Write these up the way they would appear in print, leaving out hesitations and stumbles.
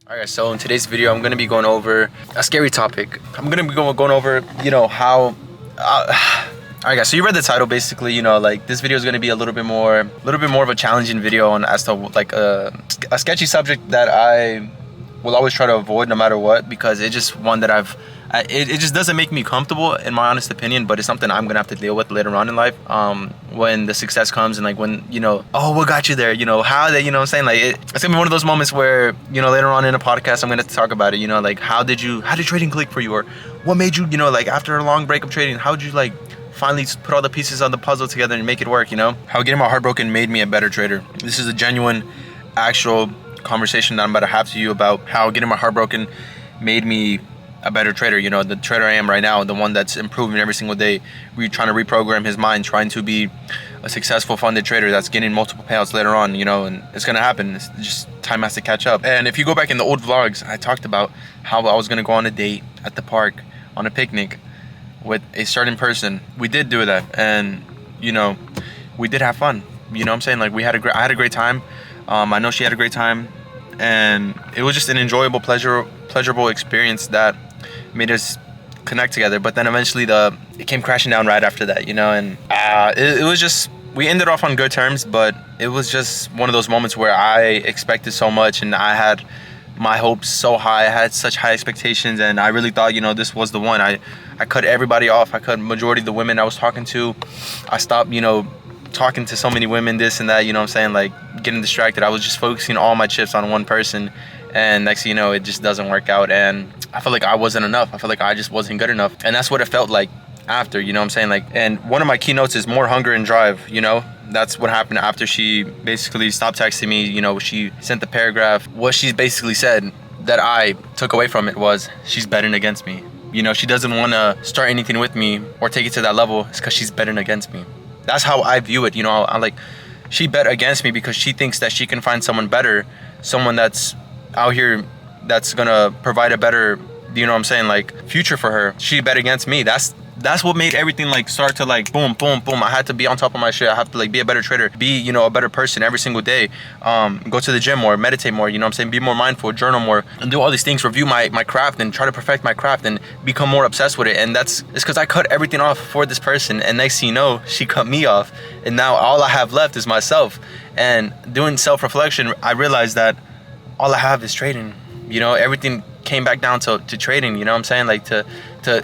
Alright, so in today's video, I'm going to be going over a scary topic. I'm going to be going over, how... Alright guys, so you read the title basically, like this video is going to be a little bit more of a challenging video on as to like a sketchy subject that I will always try to avoid no matter what, because it's just one that it just doesn't make me comfortable in my honest opinion, but it's something I'm gonna have to deal with later on in life, when the success comes and like when oh, what got you there, how that, what I'm saying, like it's gonna be one of those moments where later on in a podcast I'm gonna talk about it, like how did trading click for you, or what made you like after a long break of trading, how did you like finally put all the pieces on the puzzle together and make it work, how getting my heart broken made me a better trader. This is a genuine actual conversation that I'm about to have to you about how getting my heart broken made me a better trader, the trader I am right now, the one that's improving every single day, trying to reprogram his mind, trying to be a successful funded trader that's getting multiple payouts later on, and it's gonna happen. It's just time has to catch up. And if you go back in the old vlogs, I talked about how I was gonna go on a date at the park on a picnic with a certain person. We did do that, and we did have fun. What I'm saying, like I had a great time. I know she had a great time, and it was just an enjoyable, pleasurable experience that made us connect together. But then eventually it came crashing down right after that, and it was just, we ended off on good terms, but it was just one of those moments where I expected so much and I had my hopes so high. I had such high expectations, and I really thought this was the one. I cut everybody off. I cut majority of the women I was talking to. I stopped talking to so many women, this and that, what I'm saying, like getting distracted. I was just focusing all my chips on one person, and next thing you know, it just doesn't work out, and I felt like I wasn't enough. I felt like I just wasn't good enough, and that's what it felt like after, what I'm saying, like. And one of my keynotes is more hunger and drive. That's what happened after she basically stopped texting me. She sent the paragraph. What she basically said that I took away from it was, she's betting against me. She doesn't want to start anything with me or take it to that level. It's because she's betting against me. That's how I view it. I'm like, she bet against me because she thinks that she can find someone better, someone that's out here that's gonna provide a better, what I'm saying, like future for her. She bet against me. That's what made everything like start to like boom, boom, boom. I had to be on top of my shit. I have to like be a better trader, be, a better person every single day. Go to the gym more, meditate more, what I'm saying, be more mindful, journal more, and do all these things, review my craft and try to perfect my craft and become more obsessed with it. And it's because I cut everything off for this person, and next thing you know, she cut me off, and now all I have left is myself. And doing self-reflection, I realized that all I have is trading. Everything came back down to trading, what I'm saying, like to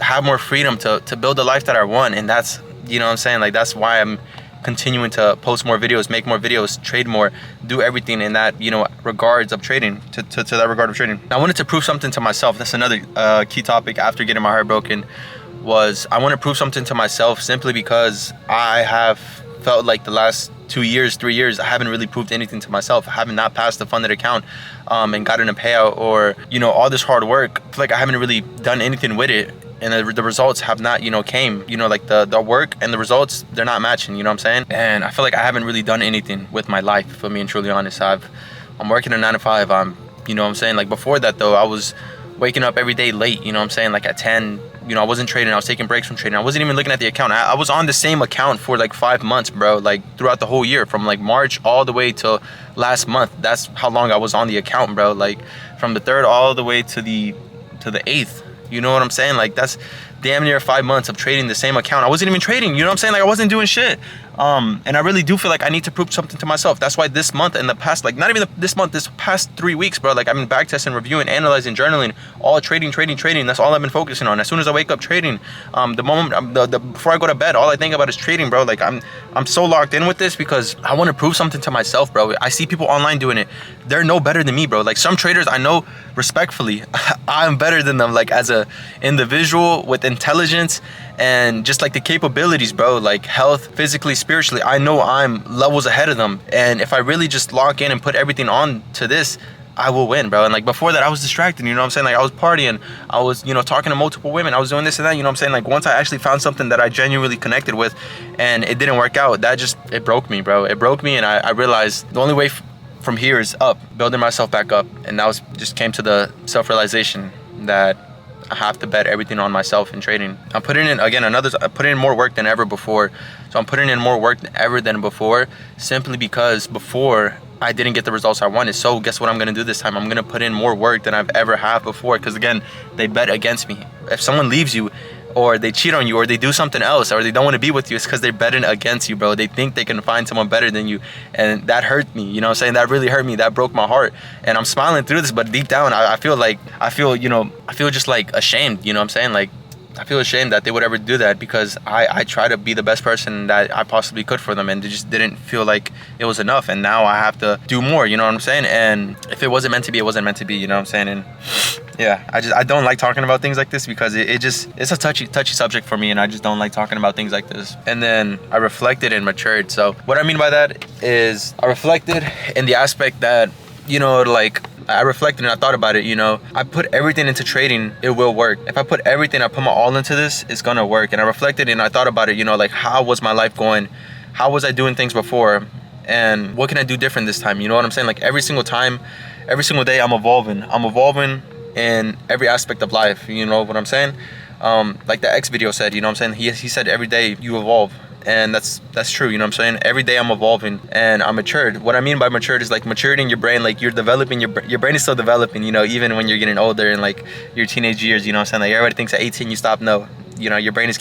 have more freedom, to build the life that I want. And that's, what I'm saying, like that's why I'm continuing to post more videos, make more videos, trade more, do everything in that, regards of trading, to that regard of trading. I wanted to prove something to myself. That's another key topic after getting my heart broken, was I want to prove something to myself, simply because I have felt like the last 2 years, 3 years, I haven't really proved anything to myself. I haven't not passed the funded account and gotten a payout, or all this hard work. I feel like I haven't really done anything with it, and the results have not came, like the work and the results, they're not matching, what I'm saying. And I feel like I haven't really done anything with my life, if I'm being truly honest. I'm working a 9 to 5. I'm, what I'm saying, like before that though, I was waking up every day late, what I'm saying, like at 10. I wasn't trading. I was taking breaks from trading. I wasn't even looking at the account. I was on the same account for like 5 months, bro, like throughout the whole year, from like March all the way to last month. That's how long I was on the account, bro, like from the 3rd all the way to the 8th. You know what I'm saying? Like that's damn near 5 months of trading the same account. I wasn't even trading, what I'm saying? Like I wasn't doing shit. And I really do feel like I need to prove something to myself. That's why this month and the past, like not even this month, this past 3 weeks, bro, like I've been back testing, reviewing, analyzing, journaling, all trading. That's all I've been focusing on. As soon as I wake up, trading. The moment, before I go to bed, all I think about is trading, bro. Like I'm so locked in with this because I want to prove something to myself, bro. I see people online doing it. They're no better than me, bro. Like some traders I know respectfully, I'm better than them, like as a individual with intelligence and just like the capabilities, bro, like health, physically, spiritually. I know I'm levels ahead of them, and if I really just lock in and put everything on to this, I will win, bro. And like before that, I was distracted, what I'm saying, like I was partying, I was talking to multiple women, I was doing this and that, what I'm saying. Like once I actually found something that I genuinely connected with and it didn't work out, it broke me, bro. It broke me, and I realized the only way from here is up, building myself back up. And that was just came to the self-realization that I have to bet everything on myself in trading. I'm putting in, again, I put in more work than ever before. So I'm putting in more work than ever before, simply because before I didn't get the results I wanted. So guess what I'm gonna do this time? I'm gonna put in more work than I've ever had before, because again, they bet against me. If someone leaves you, or they cheat on you, or they do something else, or they don't want to be with you, it's because they're betting against you, bro. They think they can find someone better than you, and that hurt me, you know what I'm saying? That really hurt me. That broke my heart, and I'm smiling through this, but deep down, I feel just like ashamed, you know what I'm saying? Like, I feel ashamed that they would ever do that, because I try to be the best person that I possibly could for them, and it just didn't feel like it was enough, and now I have to do more, you know what I'm saying? And if it wasn't meant to be, it wasn't meant to be, you know what I'm saying? And yeah, I don't like talking about things like this, because it's a touchy subject for me, and I just don't like talking about things like this. And then I reflected and matured. So what I mean by that is I reflected in the aspect that, you know, like, I reflected and I thought about it, you know, I put everything into trading, it will work. If I put everything, I put my all into this, it's gonna work. And I reflected and I thought about it, you know, like, how was my life going? How was I doing things before? And what can I do different this time? You know what I'm saying? Like, every single time, every single day, I'm evolving in every aspect of life, you know what I'm saying? Like the X video said, you know what I'm saying? He said every day you evolve. And that's true, you know what I'm saying? Every day I'm evolving and I'm matured. What I mean by matured is like maturity in your brain, like you're developing, your brain is still developing, you know, even when you're getting older and like your teenage years, you know what I'm saying? Like, everybody thinks at 18 you stop. No, you know, your brain is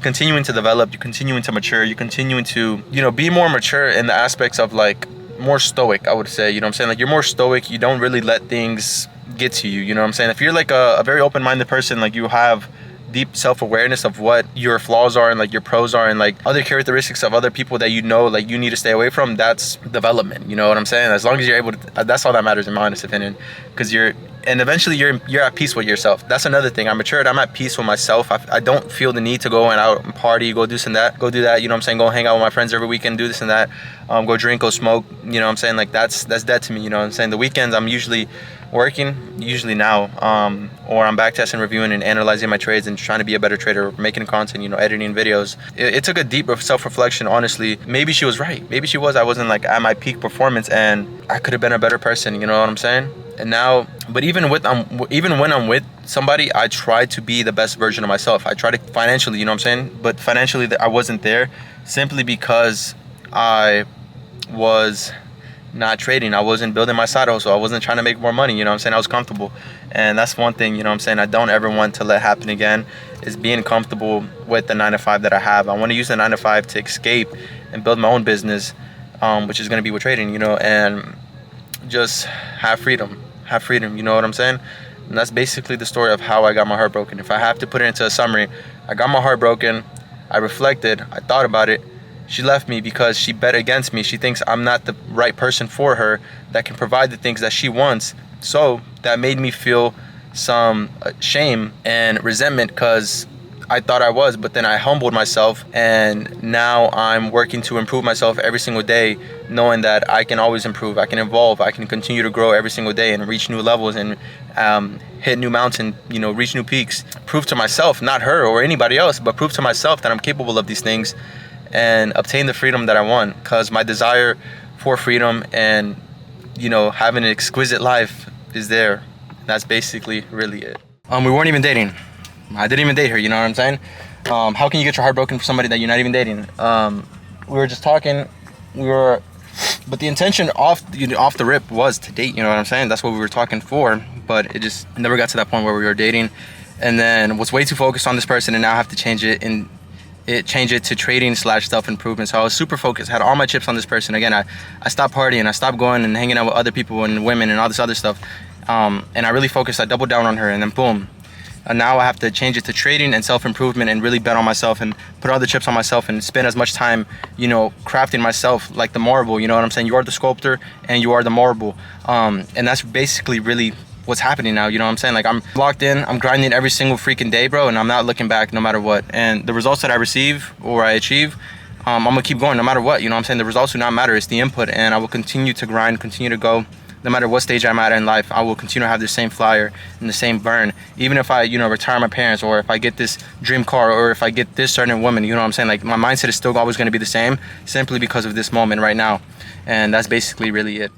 continuing to develop, you're continuing to mature, you're continuing to, you know, be more mature in the aspects of like more stoic, I would say, you know what I'm saying? Like, you're more stoic, you don't really let things get to you, you know what I'm saying? If you're like a very open-minded person, like you have deep self-awareness of what your flaws are and like your pros are and like other characteristics of other people that, you know, like you need to stay away from, that's development, you know what I'm saying? As long as you're able to, that's all that matters in my honest opinion, because eventually you're at peace with yourself. That's another thing. I'm matured, I'm at peace with myself. I don't feel the need to go out and party, go do that, you know what I'm saying? Go hang out with my friends every weekend, do this and that, go drink, go smoke, you know what I'm saying? Like, that's dead to me, you know what I'm saying? The weekends I'm usually working, usually now, or I'm back testing, reviewing and analyzing my trades and trying to be a better trader, making content, you know, editing videos. It took a deep self-reflection, honestly. Maybe she was right, maybe she was. I wasn't like at my peak performance and I could have been a better person, you know what I'm saying? And now, but even when I'm with somebody, I try to be the best version of myself. I try to financially, you know what I'm saying? But financially I wasn't there simply because I was not trading. I wasn't building my side hustle. I wasn't trying to make more money, you know what I'm saying? I was comfortable. And that's one thing, you know what I'm saying, I don't ever want to let happen again, is being comfortable with the 9-to-5 that I have. I want to use the 9-to-5 to escape and build my own business, which is going to be with trading, you know, and just have freedom, you know what I'm saying? And that's basically the story of how I got my heart broken. If I have to put it into a summary, I got my heart broken, I reflected, I thought about it. She left me because she bet against me. She thinks I'm not the right person for her that can provide the things that she wants. So that made me feel some shame and resentment, because I thought I was, but then I humbled myself, and now I'm working to improve myself every single day, knowing that I can always improve, I can evolve, I can continue to grow every single day and reach new levels and hit new mountains, you know, reach new peaks. Prove to myself, not her or anybody else, but prove to myself that I'm capable of these things and obtain the freedom that I want, because my desire for freedom and, you know, having an exquisite life is there. That's basically really it. We weren't even dating. I didn't even date her, you know what I'm saying? How can you get your heart broken for somebody that you're not even dating? We were just talking, but the intention off the rip was to date, you know what I'm saying? That's what we were talking for, but it just never got to that point where we were dating, and then was way too focused on this person, and now I have to change it to trading / self-improvement. So I was super focused, had all my chips on this person. Again, I stopped partying, I stopped going and hanging out with other people and women and all this other stuff, and I really focused, I doubled down on her, and then boom. And now I have to change it to trading and self-improvement and really bet on myself and put all the chips on myself and spend as much time, you know, crafting myself like the marble, you know what I'm saying? You are the sculptor and you are the marble. And that's basically really what's happening now, you know what I'm saying? Like, I'm locked in, I'm grinding every single freaking day, bro, and I'm not looking back no matter what. And the results that I receive or I achieve, I'm gonna keep going no matter what, you know what I'm saying? The results do not matter, it's the input, and I will continue to grind, continue to go. No matter what stage I'm at in life, I will continue to have the same flyer and the same burn. Even if I, you know, retire my parents, or if I get this dream car, or if I get this certain woman, you know what I'm saying? Like, my mindset is still always gonna be the same, simply because of this moment right now. And that's basically really it.